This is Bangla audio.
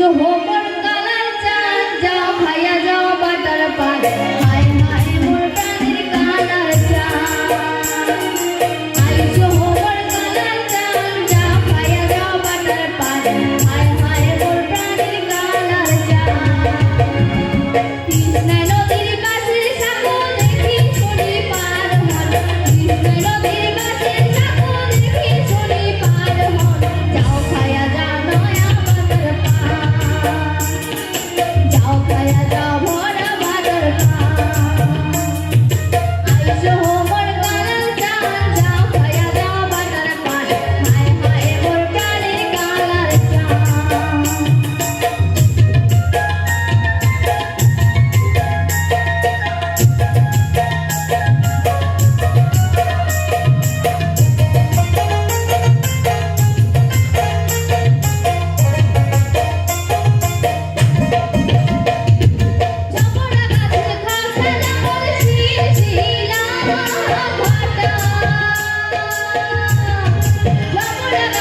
আইসো হোমর কালার চান যাও খাইয়া যাও বাটার পান হায় হায় মোর প্রাণের কালার চান আইসো হোমর কালার চান যাও খাইয়া যাও বাটার পান হায় হায় মোর প্রাণের কালার চান কৃষ্ণা নদীর কাছে সাগো দেখি ছড়ি পার হল কৃষ্ণা নদীর কাছে সাগো দেখি ছড়ি পার হল যাও খাইয়া যাও নয়া বাটার পান যাও খাইয়া যাও ভরা বাটার পান আইসো হোমর কালার চান যাও খাইয়া যাও বাটার পান হায় হায় মোর প্রাণের কালার চান চাপড়া গাছে খাসা লাল শিলা ভাটা চাপড়া